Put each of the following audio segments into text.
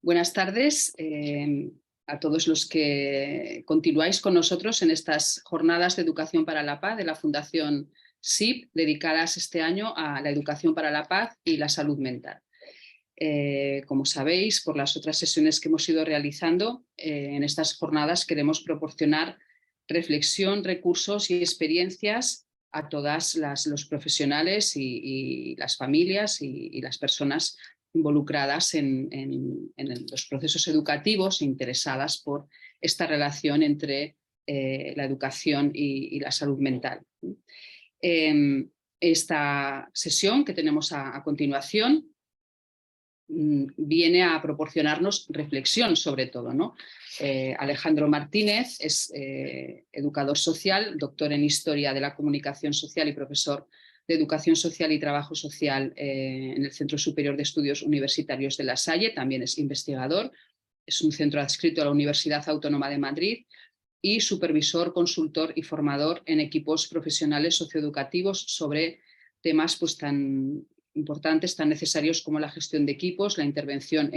Buenas tardes a todos los que continuáis con nosotros en estas jornadas de educación para la paz de la Fundación SIP, dedicadas este año a la educación para la paz y la salud mental. Como sabéis, por las otras sesiones que hemos ido realizando, en estas jornadas queremos proporcionar reflexión, recursos y experiencias a todas los profesionales y las familias y las personas involucradas en los procesos educativos e interesadas por esta relación entre la educación y la salud mental. Esta sesión que tenemos a continuación viene a proporcionarnos reflexión sobre todo, ¿no? Alejandro Martínez es educador social, doctor en Historia de la Comunicación Social y profesor de Educación Social y Trabajo Social en el Centro Superior de Estudios Universitarios de La Salle, también es investigador, es un centro adscrito a la Universidad Autónoma de Madrid y supervisor, consultor y formador en equipos profesionales socioeducativos sobre temas pues, tan importantes, tan necesarios como la gestión de equipos, la intervención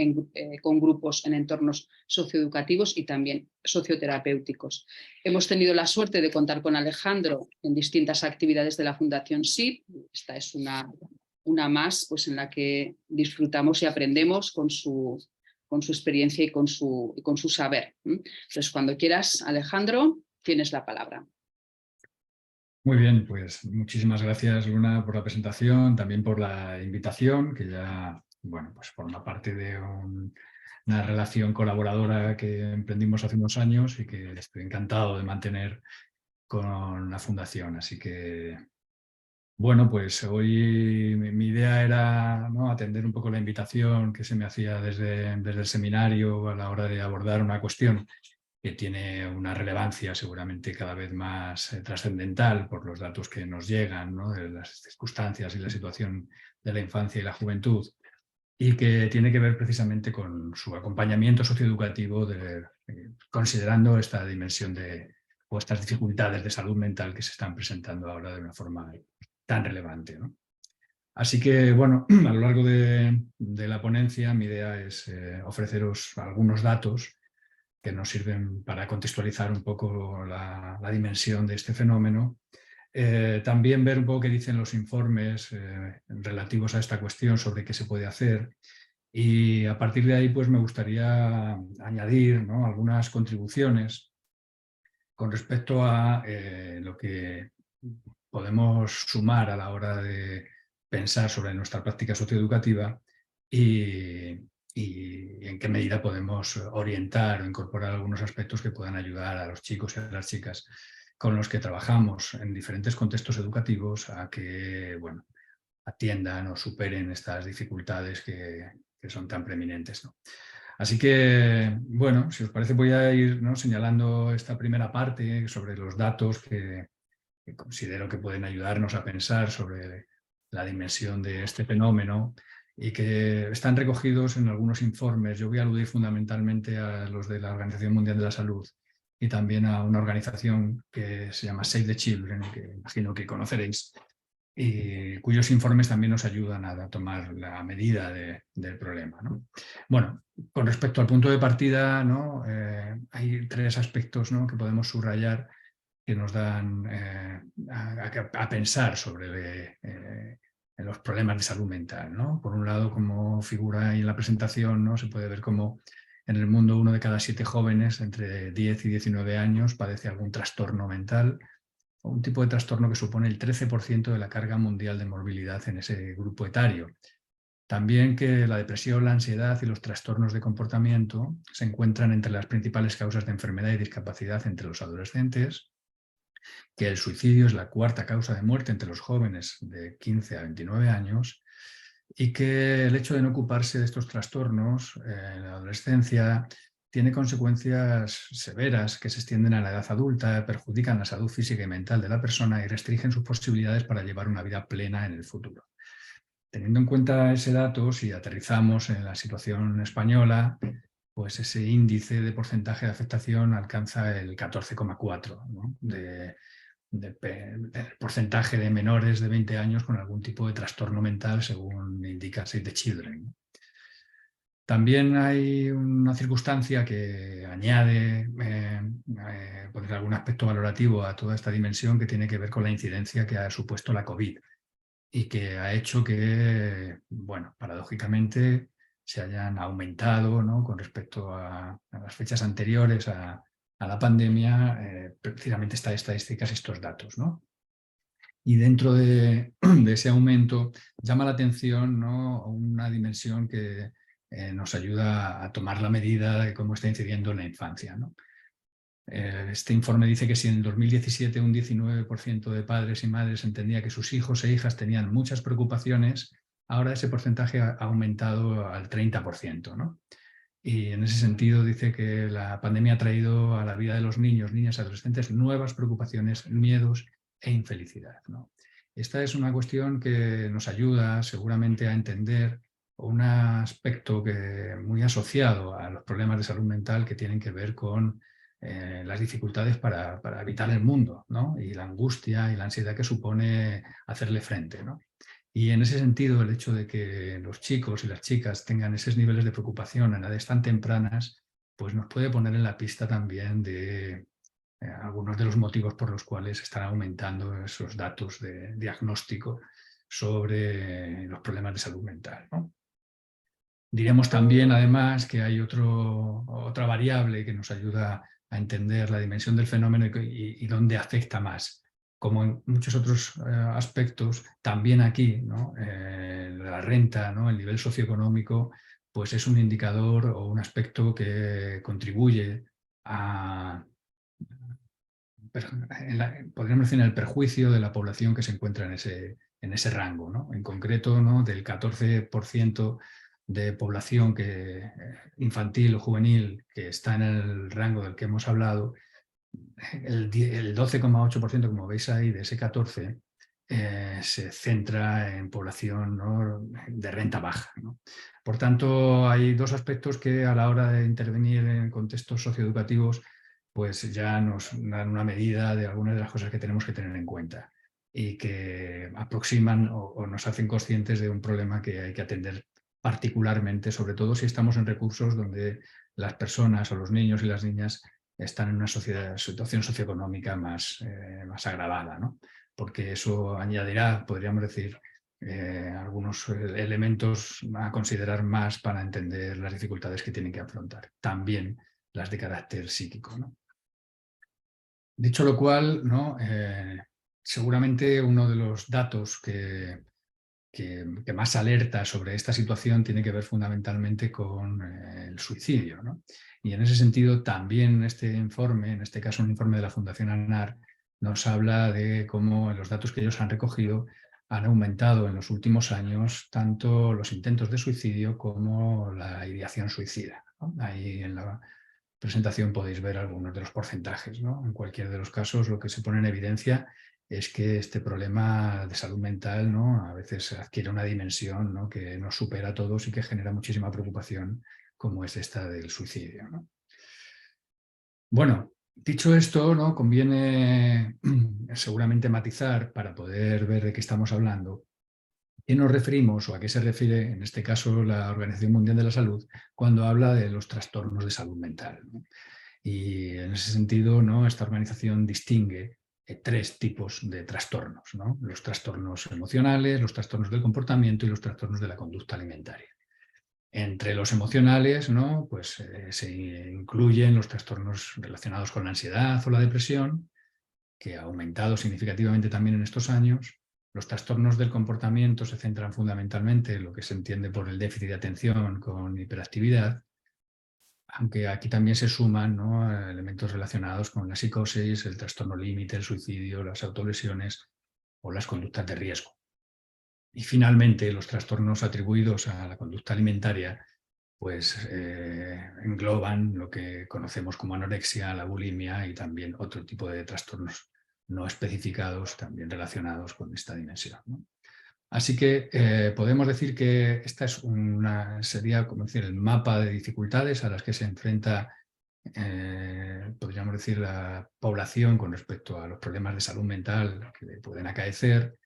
con grupos en entornos socioeducativos y también socioterapéuticos. Hemos tenido la suerte de contar con Alejandro en distintas actividades de la Fundación SIP. Esta es una más pues, en la que disfrutamos y aprendemos con su experiencia y con su saber. Entonces, cuando quieras, Alejandro, tienes la palabra. Muy bien, pues muchísimas gracias, Luna, por la presentación, también por la invitación, que ya, bueno, pues forma parte de una relación colaboradora que emprendimos hace unos años y que estoy encantado de mantener con la Fundación. Así que, bueno, pues hoy mi idea era, ¿no?, atender un poco la invitación que se me hacía desde el seminario a la hora de abordar una cuestión que tiene una relevancia seguramente cada vez más trascendental por los datos que nos llegan, ¿no?, de las circunstancias y la situación de la infancia y la juventud, y que tiene que ver precisamente con su acompañamiento socioeducativo, considerando esta dimensión o estas dificultades de salud mental que se están presentando ahora de una forma tan relevante, ¿no? Así que, bueno, a lo largo de la ponencia mi idea es ofreceros algunos datos que nos sirven para contextualizar un poco la dimensión de este fenómeno. También ver un poco qué dicen los informes relativos a esta cuestión sobre qué se puede hacer. Y a partir de ahí, pues me gustaría añadir, ¿no?, algunas contribuciones con respecto a lo que podemos sumar a la hora de pensar sobre nuestra práctica socioeducativa y en qué medida podemos orientar o incorporar algunos aspectos que puedan ayudar a los chicos y a las chicas con los que trabajamos en diferentes contextos educativos a que, bueno, atiendan o superen estas dificultades que son tan preeminentes, ¿no? Así que, bueno, si os parece voy a ir, ¿no?, señalando esta primera parte sobre los datos que considero que pueden ayudarnos a pensar sobre la dimensión de este fenómeno y que están recogidos en algunos informes. Yo voy a aludir fundamentalmente a los de la Organización Mundial de la Salud y también a una organización que se llama Save the Children, que imagino que conoceréis, y cuyos informes también nos ayudan a tomar la medida del problema, ¿no? Bueno, con respecto al punto de partida, ¿no?, hay tres aspectos, ¿no?, que podemos subrayar que nos dan a pensar sobre en los problemas de salud mental, ¿no? Por un lado, como figura ahí en la presentación, ¿no?, se puede ver cómo en el mundo 1 de cada 7 jóvenes entre 10 y 19 años padece algún trastorno mental, o un tipo de trastorno que supone el 13% de la carga mundial de morbilidad en ese grupo etario. También que la depresión, la ansiedad y los trastornos de comportamiento se encuentran entre las principales causas de enfermedad y discapacidad entre los adolescentes, que el suicidio es la cuarta causa de muerte entre los jóvenes de 15 a 29 años y que el hecho de no ocuparse de estos trastornos en la adolescencia tiene consecuencias severas que se extienden a la edad adulta, perjudican la salud física y mental de la persona y restringen sus posibilidades para llevar una vida plena en el futuro. Teniendo en cuenta ese dato, si aterrizamos en la situación española, pues ese índice de porcentaje de afectación alcanza el 14,4, ¿no?, del porcentaje de menores de 20 años con algún tipo de trastorno mental, según indica Save the Children. También hay una circunstancia que añade pues algún aspecto valorativo a toda esta dimensión, que tiene que ver con la incidencia que ha supuesto la COVID y que ha hecho que, bueno, paradójicamente se hayan aumentado, ¿no?, con respecto a las fechas anteriores a la pandemia, precisamente estas estadísticas, estos datos, ¿no? Y dentro de ese aumento llama la atención, ¿no?, una dimensión que nos ayuda a tomar la medida de cómo está incidiendo en la infancia, ¿no? Este informe dice que si en el 2017 un 19% de padres y madres entendía que sus hijos e hijas tenían muchas preocupaciones, ahora ese porcentaje ha aumentado al 30%, ¿no? Y en ese sentido dice que la pandemia ha traído a la vida de los niños, niñas y adolescentes nuevas preocupaciones, miedos e infelicidad, ¿no? Esta es una cuestión que nos ayuda seguramente a entender un aspecto muy asociado a los problemas de salud mental, que tienen que ver con las dificultades para habitar el mundo, ¿no? Y la angustia y la ansiedad que supone hacerle frente, ¿no? Y en ese sentido, el hecho de que los chicos y las chicas tengan esos niveles de preocupación en edades tan tempranas, pues nos puede poner en la pista también de algunos de los motivos por los cuales están aumentando esos datos de diagnóstico sobre los problemas de salud mental, ¿no? Diremos también, además, que hay otra variable que nos ayuda a entender la dimensión del fenómeno y dónde afecta más. Como en muchos otros aspectos, también aquí, ¿no?, la renta, ¿no?, el nivel socioeconómico, pues es un indicador o un aspecto que contribuye a, podríamos decir, en el perjuicio de la población que se encuentra en ese rango, ¿no? En concreto, ¿no?, del 14% de población infantil o juvenil que está en el rango del que hemos hablado, el 12,8%, como veis ahí, de ese 14%, se centra en población, ¿no?, de renta baja, ¿no? Por tanto, hay dos aspectos que a la hora de intervenir en contextos socioeducativos pues ya nos dan una medida de algunas de las cosas que tenemos que tener en cuenta y que aproximan o nos hacen conscientes de un problema que hay que atender particularmente, sobre todo si estamos en recursos donde las personas o los niños y las niñas están en una situación socioeconómica más agravada, ¿no? Porque eso añadirá, podríamos decir, algunos elementos a considerar más para entender las dificultades que tienen que afrontar, también las de carácter psíquico, ¿no? Dicho lo cual, ¿no?, seguramente uno de los datos que más alerta sobre esta situación tiene que ver fundamentalmente con el suicidio, ¿no? Y en ese sentido también este informe, en este caso un informe de la Fundación ANAR, nos habla de cómo en los datos que ellos han recogido han aumentado en los últimos años tanto los intentos de suicidio como la ideación suicida, ¿no? Ahí en la presentación podéis ver algunos de los porcentajes, ¿no? En cualquier de los casos, lo que se pone en evidencia es que este problema de salud mental, ¿no?, a veces adquiere una dimensión, ¿no?, que nos supera a todos y que genera muchísima preocupación, como es esta del suicidio, ¿no? Bueno, dicho esto, ¿no?, conviene seguramente matizar para poder ver de qué estamos hablando, qué nos referimos o a qué se refiere, en este caso, la Organización Mundial de la Salud, cuando habla de los trastornos de salud mental, ¿no? Y en ese sentido, ¿no?, esta organización distingue tres tipos de trastornos, ¿no? Los trastornos emocionales, los trastornos del comportamiento y los trastornos de la conducta alimentaria. Entre los emocionales, ¿no?, pues se incluyen los trastornos relacionados con la ansiedad o la depresión, que ha aumentado significativamente también en estos años. Los trastornos del comportamiento se centran fundamentalmente en lo que se entiende por el déficit de atención con hiperactividad, aunque aquí también se suman, ¿no?, elementos relacionados con la psicosis, el trastorno límite, el suicidio, las autolesiones o las conductas de riesgo. Y finalmente, los trastornos atribuidos a la conducta alimentaria pues engloban lo que conocemos como anorexia, la bulimia y también otro tipo de trastornos no especificados también relacionados con esta dimensión, ¿no? Así que podemos decir que esta sería, como decir, el mapa de dificultades a las que se enfrenta, podríamos decir, la población con respecto a los problemas de salud mental que le pueden acaecer,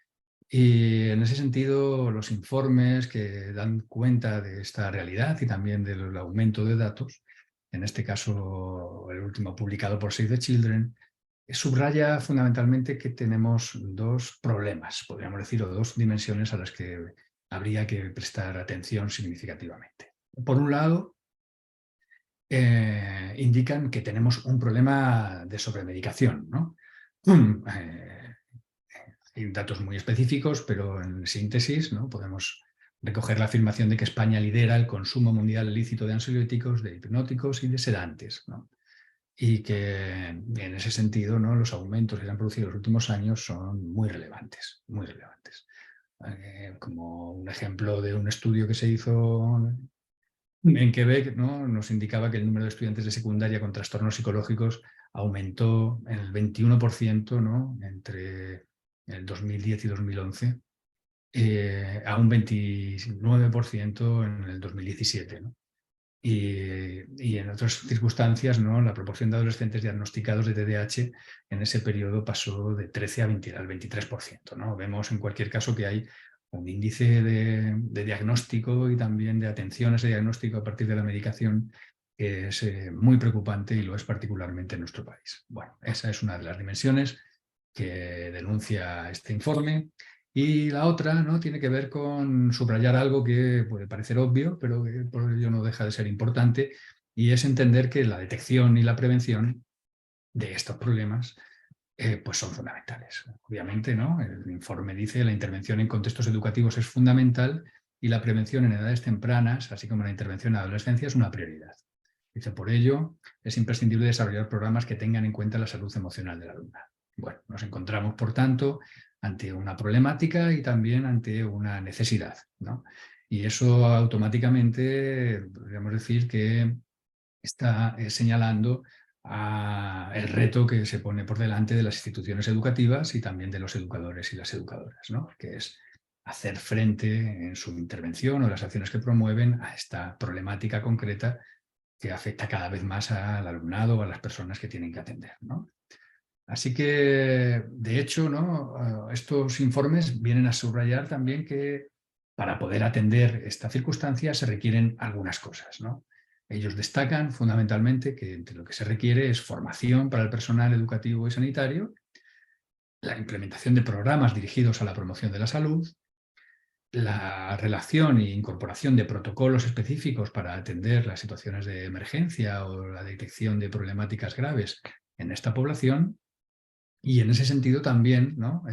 Y en ese sentido, los informes que dan cuenta de esta realidad y también del aumento de datos, en este caso el último publicado por Save the Children, subraya fundamentalmente que tenemos dos problemas, podríamos decir, o dos dimensiones a las que habría que prestar atención significativamente. Por un lado, indican que tenemos un problema de sobremedicación, ¿no? Hay datos muy específicos, pero en síntesis, ¿no? Podemos recoger la afirmación de que España lidera el consumo mundial ilícito de ansiolíticos, de hipnóticos y de sedantes, ¿no? Y que en ese sentido, ¿no? Los aumentos que se han producido en los últimos años son muy relevantes, muy relevantes. Como un ejemplo de un estudio que se hizo en Quebec, ¿no? Nos indicaba que el número de estudiantes de secundaria con trastornos psicológicos aumentó en el 21%, ¿no? Entre el 2010 y 2011, a un 29% en el 2017, ¿no? Y en otras circunstancias, ¿no? La proporción de adolescentes diagnosticados de TDAH en ese periodo pasó de 13 al 23%, ¿no? Vemos en cualquier caso que hay un índice de diagnóstico y también de atención a ese diagnóstico a partir de la medicación que es muy preocupante y lo es particularmente en nuestro país. Bueno, esa es una de las dimensiones que denuncia este informe. Y la otra, ¿no? Tiene que ver con subrayar algo que puede parecer obvio, pero que por ello no deja de ser importante, y es entender que la detección y la prevención de estos problemas pues son fundamentales. Obviamente, ¿no? El informe dice que la intervención en contextos educativos es fundamental y la prevención en edades tempranas, así como la intervención en la adolescencia, es una prioridad. Dice, por ello, es imprescindible desarrollar programas que tengan en cuenta la salud emocional del alumnado. Bueno, nos encontramos, por tanto, ante una problemática y también ante una necesidad, ¿no? Y eso automáticamente, podríamos decir que está señalando el reto que se pone por delante de las instituciones educativas y también de los educadores y las educadoras, ¿no? Que es hacer frente en su intervención o las acciones que promueven a esta problemática concreta que afecta cada vez más al alumnado o a las personas que tienen que atender, ¿no? Así que, de hecho, ¿no? Estos informes vienen a subrayar también que para poder atender esta circunstancia se requieren algunas cosas, ¿no? Ellos destacan fundamentalmente que entre lo que se requiere es formación para el personal educativo y sanitario, la implementación de programas dirigidos a la promoción de la salud, la relación e incorporación de protocolos específicos para atender las situaciones de emergencia o la detección de problemáticas graves en esta población. Y en ese sentido también, ¿no?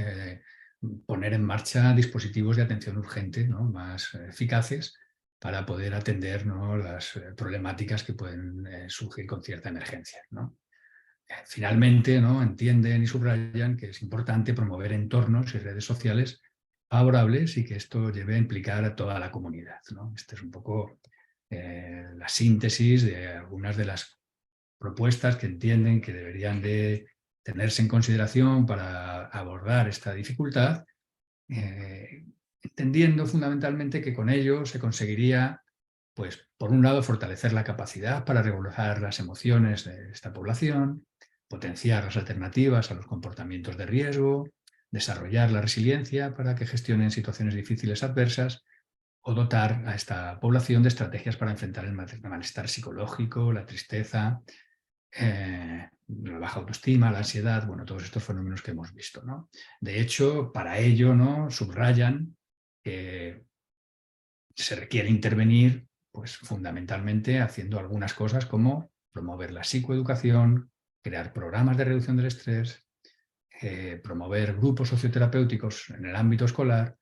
Poner en marcha dispositivos de atención urgente, ¿no? Más eficaces para poder atender, ¿no? Las problemáticas que pueden surgir con cierta emergencia, ¿no? Finalmente, ¿no? Entienden y subrayan que es importante promover entornos y redes sociales favorables y que esto lleve a implicar a toda la comunidad, ¿no? Esta es un poco la síntesis de algunas de las propuestas que entienden que deberían de tenerse en consideración para abordar esta dificultad, entendiendo fundamentalmente que con ello se conseguiría, pues, por un lado, fortalecer la capacidad para regular las emociones de esta población, potenciar las alternativas a los comportamientos de riesgo, desarrollar la resiliencia para que gestionen situaciones difíciles adversas o dotar a esta población de estrategias para enfrentar el malestar psicológico, la tristeza, la baja autoestima, la ansiedad, bueno, todos estos fenómenos que hemos visto, ¿no? De hecho, para ello, ¿no? Subrayan que se requiere intervenir, pues fundamentalmente haciendo algunas cosas como promover la psicoeducación, crear programas de reducción del estrés, promover grupos socioterapéuticos en el ámbito escolar,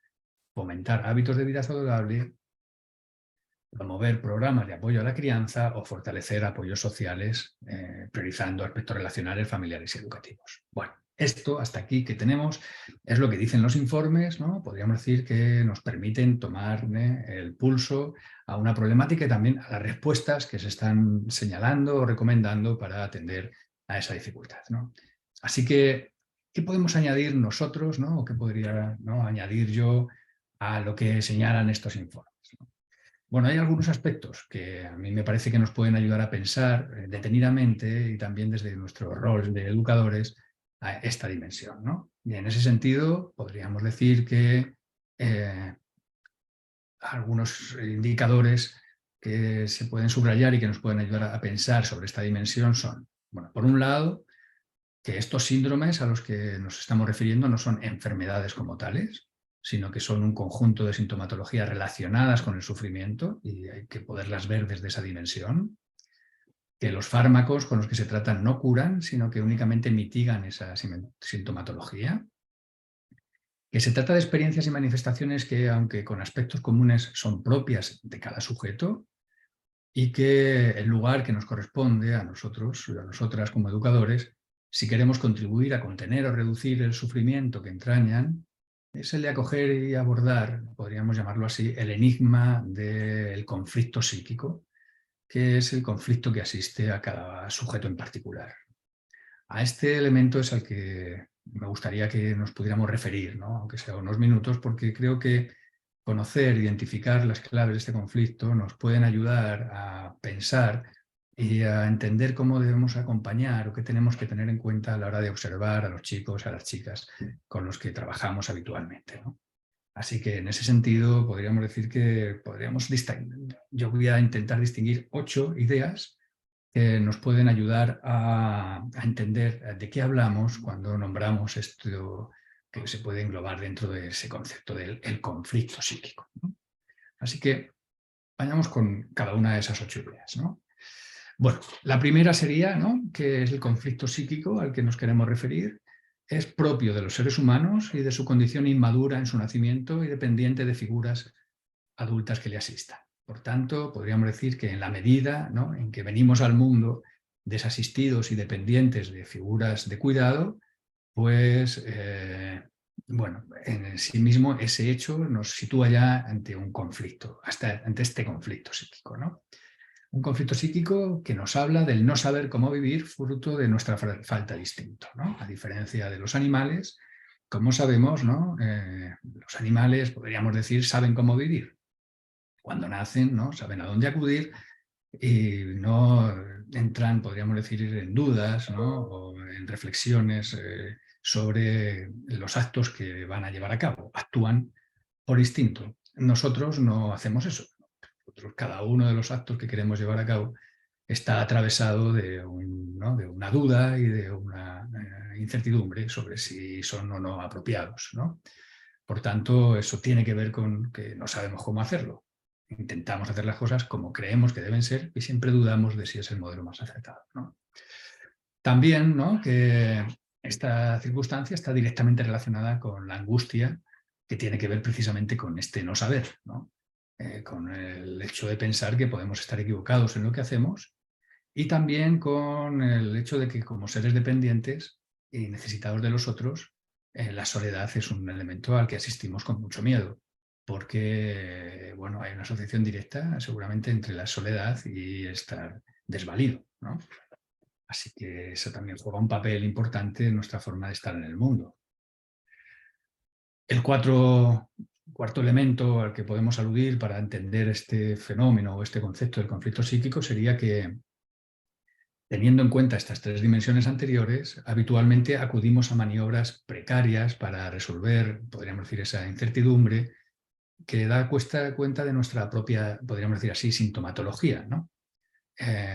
fomentar hábitos de vida saludable, promover programas de apoyo a la crianza o fortalecer apoyos sociales, priorizando aspectos relacionales, familiares y educativos. Bueno, esto hasta aquí que tenemos es lo que dicen los informes, ¿no? Podríamos decir que nos permiten tomar el pulso a una problemática y también a las respuestas que se están señalando o recomendando para atender a esa dificultad, ¿no? Así que, ¿qué podemos añadir nosotros, ¿no? ¿O qué podría, ¿no? añadir yo a lo que señalan estos informes? Bueno, hay algunos aspectos que a mí me parece que nos pueden ayudar a pensar detenidamente y también desde nuestro rol de educadores a esta dimensión, ¿no? Y en ese sentido podríamos decir que algunos indicadores que se pueden subrayar y que nos pueden ayudar a pensar sobre esta dimensión son, bueno, por un lado, que estos síndromes a los que nos estamos refiriendo no son enfermedades como tales, sino que son un conjunto de sintomatologías relacionadas con el sufrimiento y hay que poderlas ver desde esa dimensión. Que los fármacos con los que se tratan no curan, sino que únicamente mitigan esa sintomatología. Que se trata de experiencias y manifestaciones que, aunque con aspectos comunes, son propias de cada sujeto y que el lugar que nos corresponde a nosotros y a nosotras como educadores, si queremos contribuir a contener o reducir el sufrimiento que entrañan, es el de acoger y abordar, podríamos llamarlo así, el enigma del conflicto psíquico, que es el conflicto que asiste a cada sujeto en particular. A este elemento es al que me gustaría que nos pudiéramos referir, ¿no? Aunque sea unos minutos, porque creo que conocer, identificar las claves de este conflicto nos pueden ayudar a pensar y a entender cómo debemos acompañar o qué tenemos que tener en cuenta a la hora de observar a los chicos, a las chicas con los que trabajamos habitualmente, ¿no? Así que en ese sentido podríamos decir que yo voy a intentar distinguir 8 ideas que nos pueden ayudar a entender de qué hablamos cuando nombramos esto que se puede englobar dentro de ese concepto del conflicto psíquico, ¿no? Así que vayamos con cada una de esas 8 ideas, ¿no? Bueno, la primera sería, ¿no?, que es el conflicto psíquico al que nos queremos referir. Es propio de los seres humanos y de su condición inmadura en su nacimiento y dependiente de figuras adultas que le asistan. Por tanto, podríamos decir que en la medida, ¿no?, en que venimos al mundo desasistidos y dependientes de figuras de cuidado, pues, bueno, en sí mismo ese hecho nos sitúa ya ante un conflicto, ante este conflicto psíquico, ¿no? Un conflicto psíquico que nos habla del no saber cómo vivir fruto de nuestra falta de instinto, ¿no? A diferencia de los animales, como sabemos, ¿no?, los animales, podríamos decir, saben cómo vivir. Cuando nacen, ¿no?, saben a dónde acudir y no entran, podríamos decir, en dudas, ¿no?, o en reflexiones sobre los actos que van a llevar a cabo. Actúan por instinto. Nosotros no hacemos eso. Cada uno de los actos que queremos llevar a cabo está atravesado de una duda y de una incertidumbre sobre si son o no apropiados, ¿no? Por tanto, eso tiene que ver con que no sabemos cómo hacerlo. Intentamos hacer las cosas como creemos que deben ser y siempre dudamos de si es el modelo más acertado, ¿no? También, ¿no?, que esta circunstancia está directamente relacionada con la angustia que tiene que ver precisamente con este no saber, ¿no? Con el hecho de pensar que podemos estar equivocados en lo que hacemos y también con el hecho de que como seres dependientes y necesitados de los otros, la soledad es un elemento al que asistimos con mucho miedo, porque, bueno, hay una asociación directa seguramente entre la soledad y estar desvalido, ¿no? Así que eso también juega un papel importante en nuestra forma de estar en el mundo. El cuarto elemento al que podemos aludir para entender este fenómeno o este concepto del conflicto psíquico sería que, teniendo en cuenta estas 3 dimensiones anteriores, habitualmente acudimos a maniobras precarias para resolver, podríamos decir, esa incertidumbre que da cuenta de nuestra propia, podríamos decir así, sintomatología, ¿no?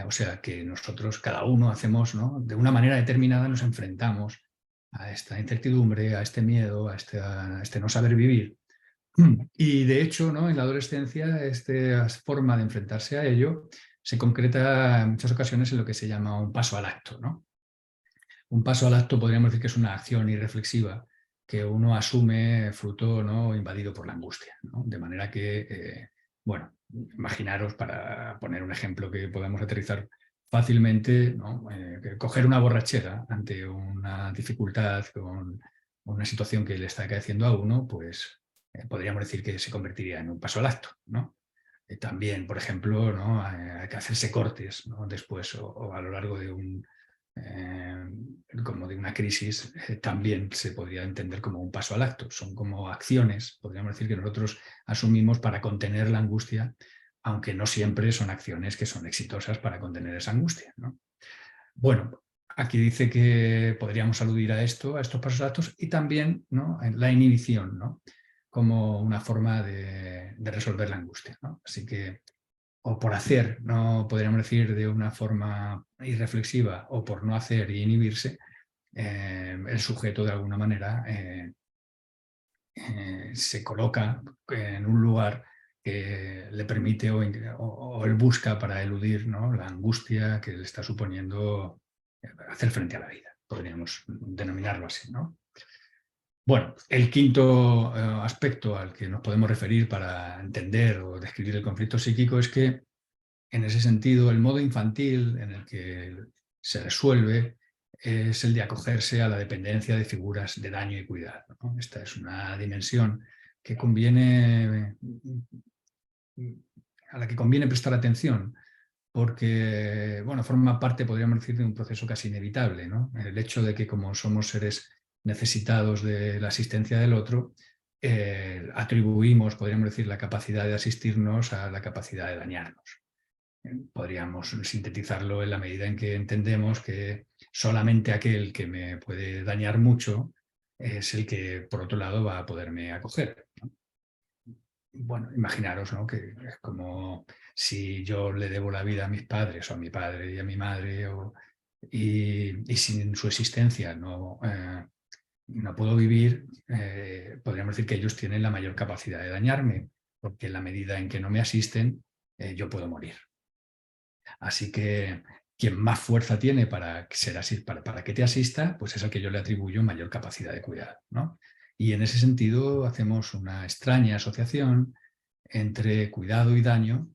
O sea, que nosotros, cada uno, hacemos, ¿no?, de una manera determinada nos enfrentamos a esta incertidumbre, a este miedo, a este no saber vivir. Y de hecho, ¿no?, en la adolescencia, esta forma de enfrentarse a ello se concreta en muchas ocasiones en lo que se llama un paso al acto, ¿no? Un paso al acto podríamos decir que es una acción irreflexiva que uno asume fruto, ¿no?, invadido por la angustia, ¿no? De manera que, bueno, imaginaros, para poner un ejemplo que podamos aterrizar fácilmente, ¿no?, coger una borrachera ante una dificultad con una situación que le está acaeciendo a uno, pues podríamos decir que se convertiría en un paso al acto, ¿no? También, por ejemplo, ¿no?, hay que hacerse cortes, ¿no?, después o a lo largo de como de una crisis, también se podría entender como un paso al acto. Son como acciones, podríamos decir, que nosotros asumimos para contener la angustia, aunque no siempre son acciones que son exitosas para contener esa angustia, ¿no? Bueno, aquí dice que podríamos aludir a estos pasos actos y también, ¿no?, la inhibición, ¿no?, como una forma de resolver la angustia, ¿no? Así que, o por hacer, no podríamos decir de una forma irreflexiva, o por no hacer y inhibirse, el sujeto de alguna manera se coloca en un lugar que le permite o él busca para eludir, ¿no?, la angustia que le está suponiendo hacer frente a la vida, podríamos denominarlo así, ¿no? Bueno, el quinto aspecto al que nos podemos referir para entender o describir el conflicto psíquico es que, en ese sentido, el modo infantil en el que se resuelve es el de acogerse a la dependencia de figuras de daño y cuidado, ¿no? Esta es una dimensión que a la que conviene prestar atención, porque, bueno, forma parte, podríamos decir, de un proceso casi inevitable, ¿no? El hecho de que, como somos seres necesitados de la asistencia del otro, atribuimos, podríamos decir, la capacidad de asistirnos a la capacidad de dañarnos. Podríamos sintetizarlo en la medida en que entendemos que solamente aquel que me puede dañar mucho es el que, por otro lado, va a poderme acoger, ¿no? Bueno, imaginaros, ¿no?, que es como si yo le debo la vida a mis padres o a mi padre y a mi madre, y sin su existencia no puedo vivir, podríamos decir que ellos tienen la mayor capacidad de dañarme, porque en la medida en que no me asisten, yo puedo morir. Así que quien más fuerza tiene para que te asista, pues es al que yo le atribuyo mayor capacidad de cuidado, ¿no? Y en ese sentido hacemos una extraña asociación entre cuidado y daño,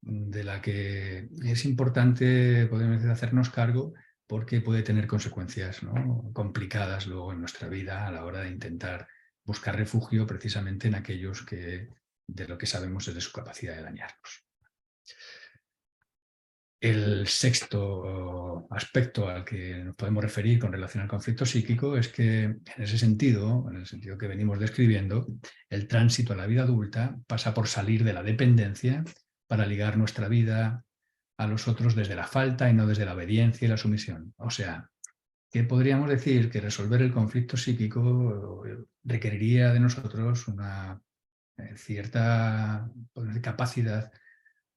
de la que es importante, podemos decir, hacernos cargo, porque puede tener consecuencias, ¿no?, complicadas luego en nuestra vida a la hora de intentar buscar refugio precisamente en aquellos que de lo que sabemos es de su capacidad de dañarnos. El sexto aspecto al que nos podemos referir con relación al conflicto psíquico es que, en ese sentido, en el sentido que venimos describiendo, el tránsito a la vida adulta pasa por salir de la dependencia para ligar nuestra vida a los otros desde la falta y no desde la obediencia y la sumisión. O sea, que podríamos decir que resolver el conflicto psíquico requeriría de nosotros una cierta capacidad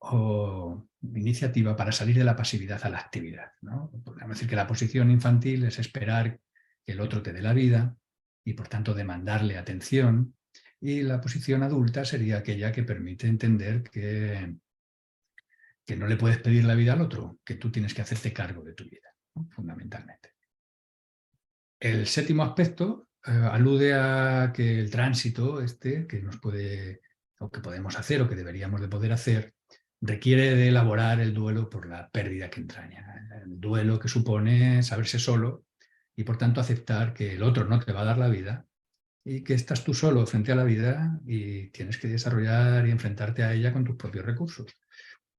o iniciativa para salir de la pasividad a la actividad, ¿no? Podríamos decir que la posición infantil es esperar que el otro te dé la vida y, por tanto, demandarle atención, y la posición adulta sería aquella que permite entender que no le puedes pedir la vida al otro, que tú tienes que hacerte cargo de tu vida, ¿no?, fundamentalmente. El séptimo aspecto alude a que el tránsito que nos puede, o que podemos hacer, o que deberíamos de poder hacer, requiere de elaborar el duelo por la pérdida que entraña. El duelo que supone saberse solo y, por tanto, aceptar que el otro no te va a dar la vida y que estás tú solo frente a la vida y tienes que desarrollar y enfrentarte a ella con tus propios recursos.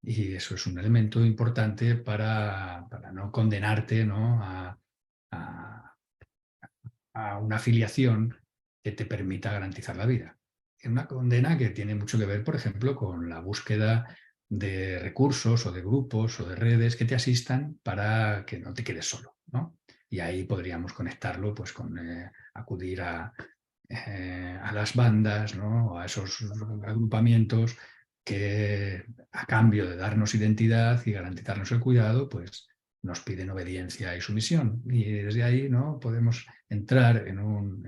Y eso es un elemento importante para no condenarte, ¿no?, a una afiliación que te permita garantizar la vida. Es una condena que tiene mucho que ver, por ejemplo, con la búsqueda de recursos o de grupos o de redes que te asistan para que no te quedes solo, ¿no? Y ahí podríamos conectarlo, pues, con acudir a las bandas, ¿no?, o a esos agrupamientos que, a cambio de darnos identidad y garantizarnos el cuidado, pues nos piden obediencia y sumisión. Y desde ahí, ¿no?, podemos entrar en un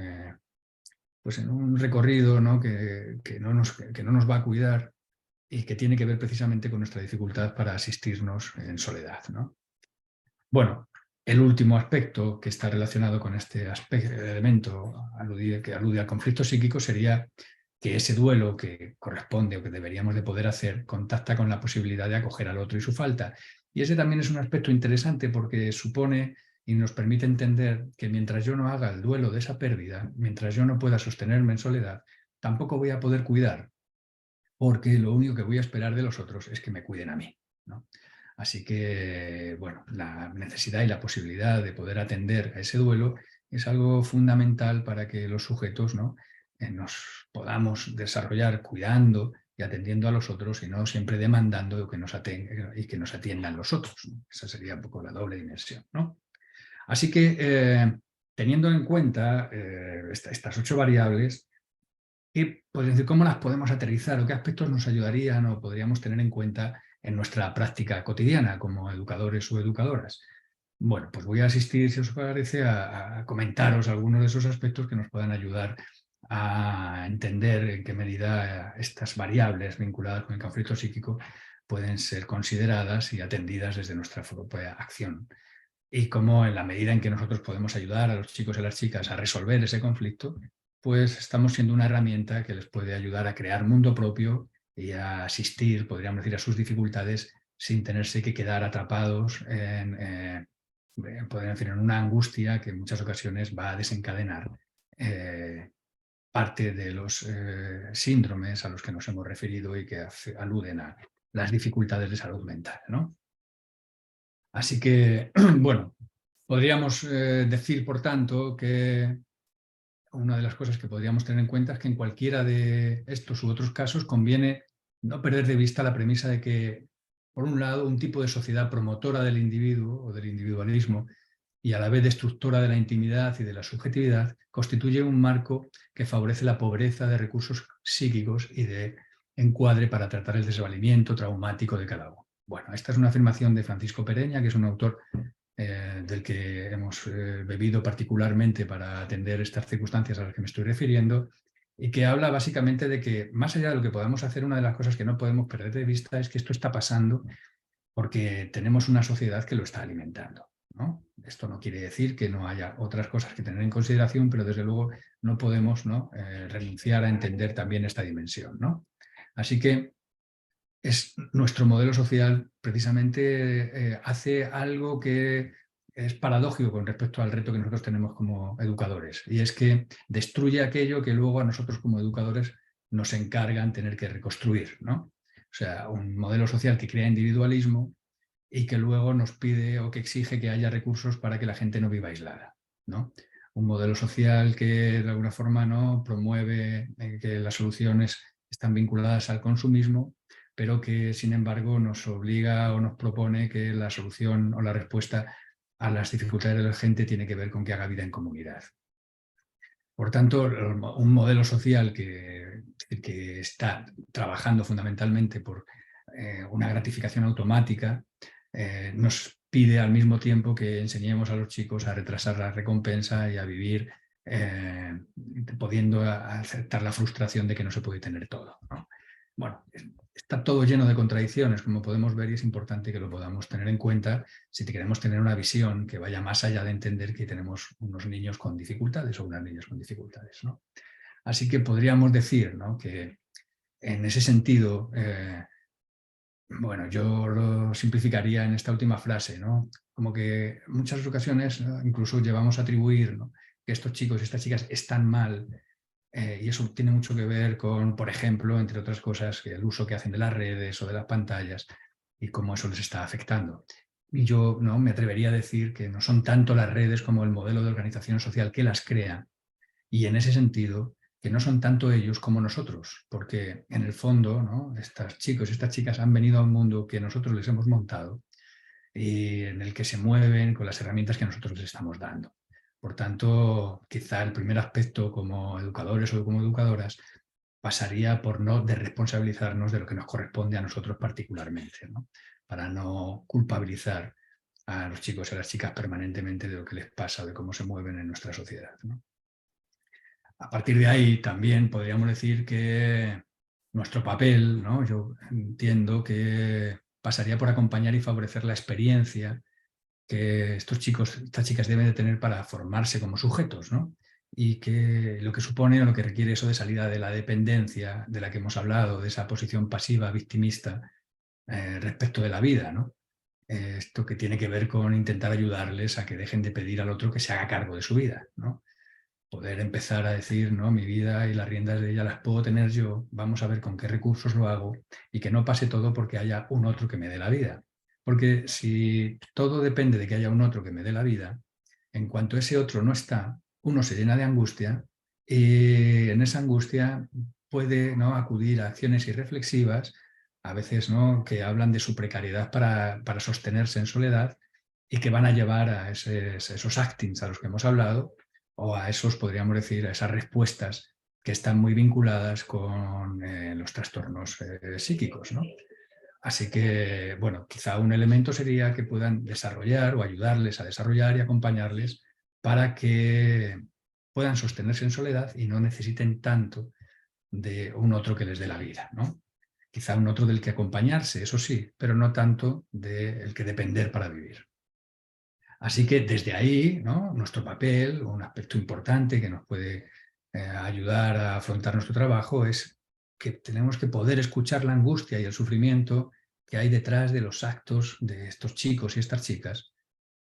recorrido, ¿no?, que no nos va a cuidar y que tiene que ver precisamente con nuestra dificultad para asistirnos en soledad, ¿no? Bueno, el último aspecto que está relacionado con este elemento que alude al conflicto psíquico sería que ese duelo que corresponde o que deberíamos de poder hacer contacta con la posibilidad de acoger al otro y su falta. Y ese también es un aspecto interesante, porque supone y nos permite entender que mientras yo no haga el duelo de esa pérdida, mientras yo no pueda sostenerme en soledad, tampoco voy a poder cuidar, porque lo único que voy a esperar de los otros es que me cuiden a mí, ¿no? Así que, bueno, la necesidad y la posibilidad de poder atender a ese duelo es algo fundamental para que los sujetos, ¿no?, nos podamos desarrollar cuidando y atendiendo a los otros, y no siempre demandando que nos atiendan los otros, ¿no? Esa sería un poco la doble dimensión, ¿no? Así que, teniendo en cuenta estas 8 variables, ¿cómo las podemos aterrizar o qué aspectos nos ayudarían o podríamos tener en cuenta en nuestra práctica cotidiana como educadores o educadoras? Bueno, pues voy a asistir, si os parece, a comentaros algunos de esos aspectos que nos puedan ayudar a entender en qué medida estas variables vinculadas con el conflicto psíquico pueden ser consideradas y atendidas desde nuestra propia acción. Y cómo en la medida en que nosotros podemos ayudar a los chicos y a las chicas a resolver ese conflicto, pues estamos siendo una herramienta que les puede ayudar a crear mundo propio y a asistir, podríamos decir, a sus dificultades sin tenerse que quedar atrapados podríamos decir, en una angustia que en muchas ocasiones va a desencadenar parte de los síndromes a los que nos hemos referido y que aluden a las dificultades de salud mental, ¿no? Así que, bueno, podríamos decir, por tanto, que una de las cosas que podríamos tener en cuenta es que en cualquiera de estos u otros casos conviene no perder de vista la premisa de que, por un lado, un tipo de sociedad promotora del individuo o del individualismo y a la vez destructora de la intimidad y de la subjetividad, constituye un marco que favorece la pobreza de recursos psíquicos y de encuadre para tratar el desvalimiento traumático de cada uno. Bueno, esta es una afirmación de Francisco Pereña, que es un autor del que hemos bebido particularmente para atender estas circunstancias a las que me estoy refiriendo, y que habla básicamente de que, más allá de lo que podamos hacer, una de las cosas que no podemos perder de vista es que esto está pasando porque tenemos una sociedad que lo está alimentando, ¿no? Esto no quiere decir que no haya otras cosas que tener en consideración, pero desde luego no podemos, ¿no?, renunciar a entender también esta dimensión, ¿no? Así que nuestro modelo social precisamente hace algo que es paradójico con respecto al reto que nosotros tenemos como educadores, y es que destruye aquello que luego a nosotros como educadores nos encargan tener que reconstruir, ¿no? O sea, un modelo social que crea individualismo y que luego nos pide o que exige que haya recursos para que la gente no viva aislada, ¿no? Un modelo social que de alguna forma no promueve que las soluciones están vinculadas al consumismo, pero que sin embargo nos obliga o nos propone que la solución o la respuesta a las dificultades de la gente tiene que ver con que haga vida en comunidad. Por tanto, un modelo social que está trabajando fundamentalmente por una gratificación automática nos pide al mismo tiempo que enseñemos a los chicos a retrasar la recompensa y a vivir pudiendo aceptar la frustración de que no se puede tener todo, ¿no? Bueno, está todo lleno de contradicciones, como podemos ver, y es importante que lo podamos tener en cuenta si queremos tener una visión que vaya más allá de entender que tenemos unos niños con dificultades o unas niñas con dificultades, ¿no? Así que podríamos decir, ¿no?, que en ese sentido, bueno, yo lo simplificaría en esta última frase, ¿no? Como que en muchas ocasiones, ¿no?, incluso llevamos a atribuir, ¿no?, que estos chicos y estas chicas están mal. Y eso tiene mucho que ver con, por ejemplo, entre otras cosas, el uso que hacen de las redes o de las pantallas y cómo eso les está afectando. Y yo, ¿no?, me atrevería a decir que no son tanto las redes como el modelo de organización social que las crea, y en ese sentido que no son tanto ellos como nosotros, porque en el fondo, ¿no?, estos chicos y estas chicas han venido a un mundo que nosotros les hemos montado y en el que se mueven con las herramientas que nosotros les estamos dando. Por tanto, quizá el primer aspecto como educadores o como educadoras pasaría por no desresponsabilizarnos de lo que nos corresponde a nosotros particularmente, ¿no?, para no culpabilizar a los chicos y a las chicas permanentemente de lo que les pasa, de cómo se mueven en nuestra sociedad, ¿no? A partir de ahí también podríamos decir que nuestro papel, ¿no?, yo entiendo que pasaría por acompañar y favorecer la experiencia que estos chicos, estas chicas deben de tener para formarse como sujetos, ¿no? Y que lo que supone o lo que requiere eso de salida de la dependencia de la que hemos hablado, de esa posición pasiva, victimista respecto de la vida, ¿no? Esto que tiene que ver con intentar ayudarles a que dejen de pedir al otro que se haga cargo de su vida, ¿no? Poder empezar a decir, no, mi vida y las riendas de ella las puedo tener yo, vamos a ver con qué recursos lo hago y que no pase todo porque haya un otro que me dé la vida. Porque si todo depende de que haya un otro que me dé la vida, en cuanto ese otro no está, uno se llena de angustia y en esa angustia puede, ¿no?, acudir a acciones irreflexivas, a veces, ¿no?, que hablan de su precariedad para sostenerse en soledad, y que van a llevar a esos actings a los que hemos hablado, o a esos, podríamos decir, a esas respuestas que están muy vinculadas con los trastornos psíquicos, ¿no? Así que, bueno, quizá un elemento sería que puedan desarrollar o ayudarles a desarrollar y acompañarles para que puedan sostenerse en soledad y no necesiten tanto de un otro que les dé la vida, ¿no? Quizá un otro del que acompañarse, eso sí, pero no tanto del que depender para vivir. Así que desde ahí, ¿no?, nuestro papel, un aspecto importante que nos puede ayudar a afrontar nuestro trabajo, es que tenemos que poder escuchar la angustia y el sufrimiento que hay detrás de los actos de estos chicos y estas chicas,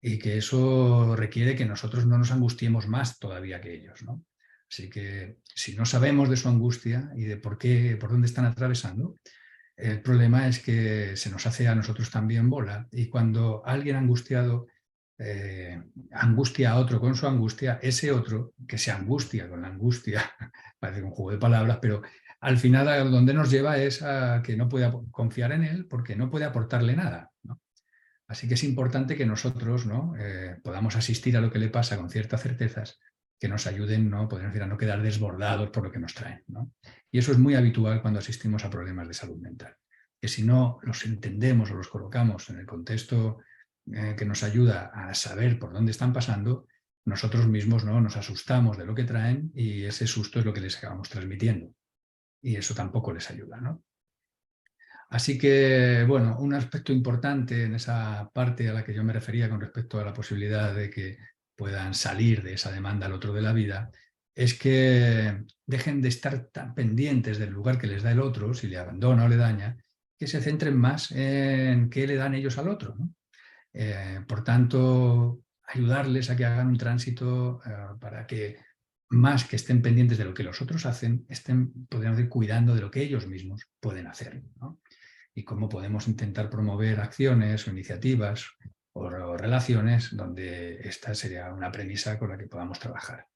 y que eso requiere que nosotros no nos angustiemos más todavía que ellos, ¿no? Así que si no sabemos de su angustia y de por dónde están atravesando, el problema es que se nos hace a nosotros también bola, y cuando alguien angustiado angustia a otro con su angustia, ese otro que se angustia con la angustia, parece un juego de palabras, pero al final a donde nos lleva es a que no puede confiar en él porque no puede aportarle nada, ¿no? Así que es importante que nosotros, ¿no?, podamos asistir a lo que le pasa con ciertas certezas que nos ayuden, ¿no?, podemos decir, a no quedar desbordados por lo que nos traen, ¿no? Y eso es muy habitual cuando asistimos a problemas de salud mental, que si no los entendemos o los colocamos en el contexto que nos ayuda a saber por dónde están pasando, nosotros mismos, ¿no?, nos asustamos de lo que traen y ese susto es lo que les acabamos transmitiendo. Y eso tampoco les ayuda, ¿no? Así que, bueno, un aspecto importante en esa parte a la que yo me refería con respecto a la posibilidad de que puedan salir de esa demanda al otro de la vida, es que dejen de estar tan pendientes del lugar que les da el otro, si le abandona o le daña, que se centren más en qué le dan ellos al otro, ¿no? Por tanto, ayudarles a que hagan un tránsito para que, más que estén pendientes de lo que los otros hacen, estén, podríamos decir, cuidando de lo que ellos mismos pueden hacer, ¿no? Y cómo podemos intentar promover acciones o iniciativas o relaciones donde esta sería una premisa con la que podamos trabajar.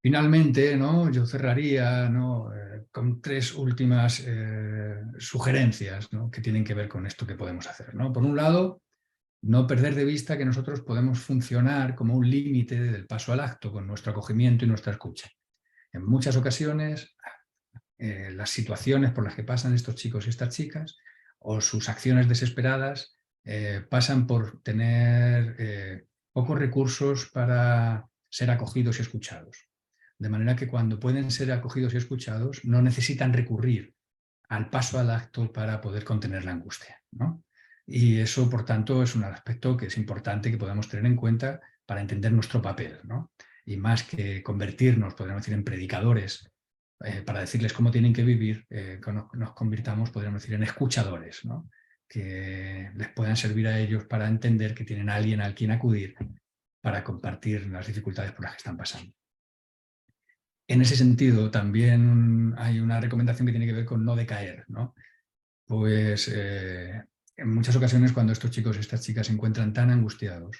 Finalmente, ¿no?, yo cerraría, ¿no?, con tres últimas sugerencias, ¿no?, que tienen que ver con esto que podemos hacer, ¿no? Por un lado, no perder de vista que nosotros podemos funcionar como un límite del paso al acto con nuestro acogimiento y nuestra escucha. En muchas ocasiones, las situaciones por las que pasan estos chicos y estas chicas, o sus acciones desesperadas, pasan por tener pocos recursos para ser acogidos y escuchados. De manera que cuando pueden ser acogidos y escuchados, no necesitan recurrir al paso al acto para poder contener la angustia, ¿no? Y eso, por tanto, es un aspecto que es importante que podamos tener en cuenta para entender nuestro papel, ¿no? Y más que convertirnos, podríamos decir, en predicadores para decirles cómo tienen que vivir, nos convirtamos, podríamos decir, en escuchadores, ¿no?, que les puedan servir a ellos para entender que tienen a alguien al quien acudir para compartir las dificultades por las que están pasando. En ese sentido, también hay una recomendación que tiene que ver con no decaer, ¿no? Pues en muchas ocasiones cuando estos chicos y estas chicas se encuentran tan angustiados,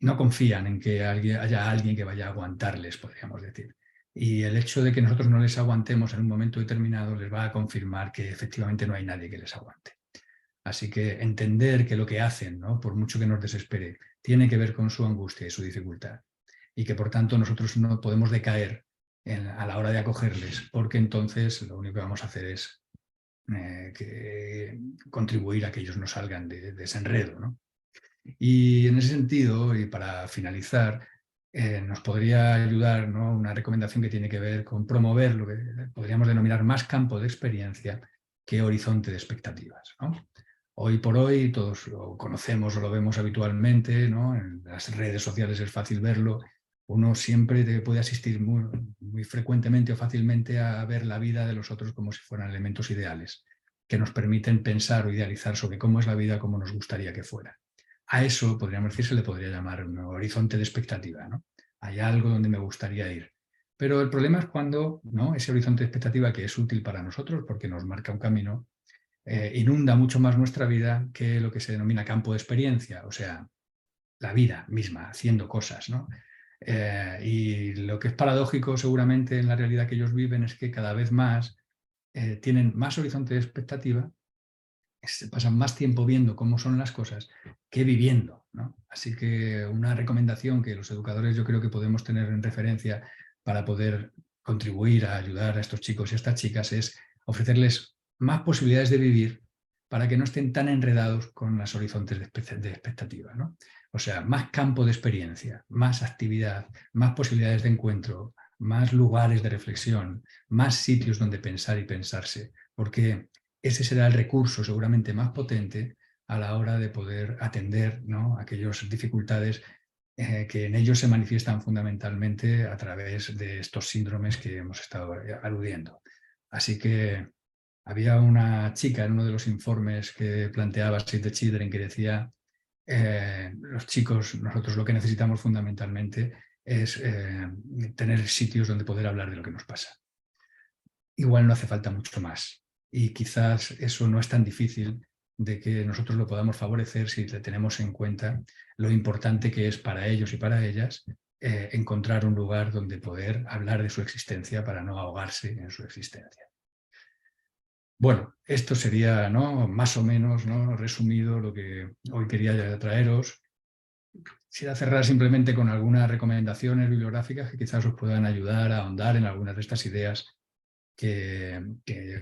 no confían en que haya alguien que vaya a aguantarles, podríamos decir. Y el hecho de que nosotros no les aguantemos en un momento determinado les va a confirmar que efectivamente no hay nadie que les aguante. Así que entender que lo que hacen, ¿no?, por mucho que nos desespere, tiene que ver con su angustia y su dificultad. Y que por tanto nosotros no podemos decaer a la hora de acogerles, porque entonces lo único que vamos a hacer es contribuir a que ellos no salgan de ese enredo, ¿no? Y en ese sentido, y para finalizar, nos podría ayudar, ¿no?, una recomendación que tiene que ver con promover lo que podríamos denominar más campo de experiencia que horizonte de expectativas, ¿no? Hoy por hoy todos lo conocemos o lo vemos habitualmente, ¿no? En las redes sociales es fácil verlo. Uno siempre puede asistir muy frecuentemente o fácilmente a ver la vida de los otros como si fueran elementos ideales, que nos permiten pensar o idealizar sobre cómo es la vida, cómo nos gustaría que fuera. A eso, podríamos decir, se le podría llamar un horizonte de expectativa, ¿no? Hay algo donde me gustaría ir. Pero el problema es cuando, ¿no?, ese horizonte de expectativa, que es útil para nosotros porque nos marca un camino, inunda mucho más nuestra vida que lo que se denomina campo de experiencia, o sea, la vida misma, haciendo cosas, ¿no? Y lo que es paradójico seguramente en la realidad que ellos viven es que cada vez más tienen más horizonte de expectativa, se pasan más tiempo viendo cómo son las cosas que viviendo, ¿no? Así que una recomendación que los educadores yo creo que podemos tener en referencia para poder contribuir a ayudar a estos chicos y a estas chicas es ofrecerles más posibilidades de vivir para que no estén tan enredados con los horizontes de expectativa, ¿no? O sea, más campo de experiencia, más actividad, más posibilidades de encuentro, más lugares de reflexión, más sitios donde pensar y pensarse, porque ese será el recurso seguramente más potente a la hora de poder atender, ¿no?, aquellas dificultades que en ellos se manifiestan fundamentalmente a través de estos síndromes que hemos estado aludiendo. Así que había una chica en uno de los informes que planteaba Save the Children que decía los chicos, nosotros lo que necesitamos fundamentalmente es tener sitios donde poder hablar de lo que nos pasa. Igual no hace falta mucho más y quizás eso no es tan difícil de que nosotros lo podamos favorecer si tenemos en cuenta lo importante que es para ellos y para ellas encontrar un lugar donde poder hablar de su existencia para no ahogarse en su existencia. Bueno, esto sería, ¿no?, más o menos, ¿no?, resumido lo que hoy quería traeros. Quisiera cerrar simplemente con algunas recomendaciones bibliográficas que quizás os puedan ayudar a ahondar en algunas de estas ideas que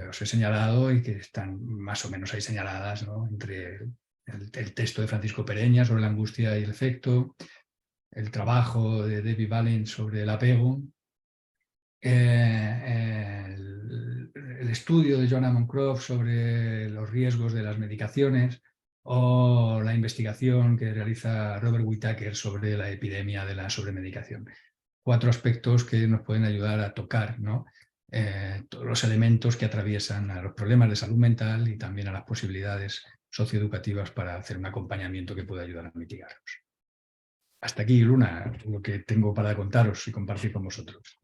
os he señalado y que están más o menos ahí señaladas, ¿no?, entre el texto de Francisco Pereña sobre la angustia y el efecto, el trabajo de Debbie Valent sobre el apego, el estudio de Joanna Moncroft sobre los riesgos de las medicaciones o la investigación que realiza Robert Whittaker sobre la epidemia de la sobremedicación. 4 aspectos que nos pueden ayudar a tocar, ¿no?, todos los elementos que atraviesan a los problemas de salud mental y también a las posibilidades socioeducativas para hacer un acompañamiento que pueda ayudar a mitigarlos. Hasta aquí, Luna, lo que tengo para contaros y compartir con vosotros.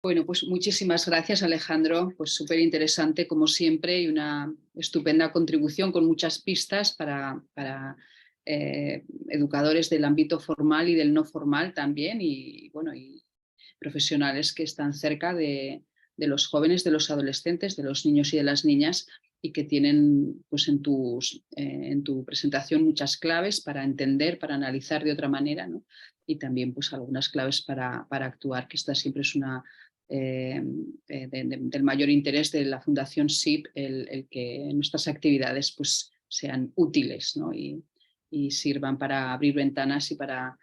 Bueno, pues muchísimas gracias, Alejandro. Pues súper interesante, como siempre, y una estupenda contribución con muchas pistas para educadores del ámbito formal y del no formal también, y, bueno, y profesionales que están cerca de los jóvenes, de los adolescentes, de los niños y de las niñas, y que tienen, pues, en tu presentación muchas claves para entender, para analizar de otra manera, ¿no? Y también, pues, algunas claves para actuar, que esta siempre es una del mayor interés de la Fundación SIP, el que nuestras actividades, pues, sean útiles, ¿no?, y sirvan para abrir ventanas y para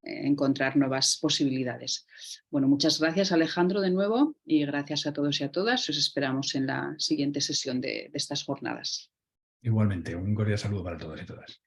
encontrar nuevas posibilidades. Bueno, muchas gracias, Alejandro, de nuevo, y gracias a todos y a todas. Os esperamos en la siguiente sesión de estas jornadas. Igualmente, un cordial saludo para todos y todas.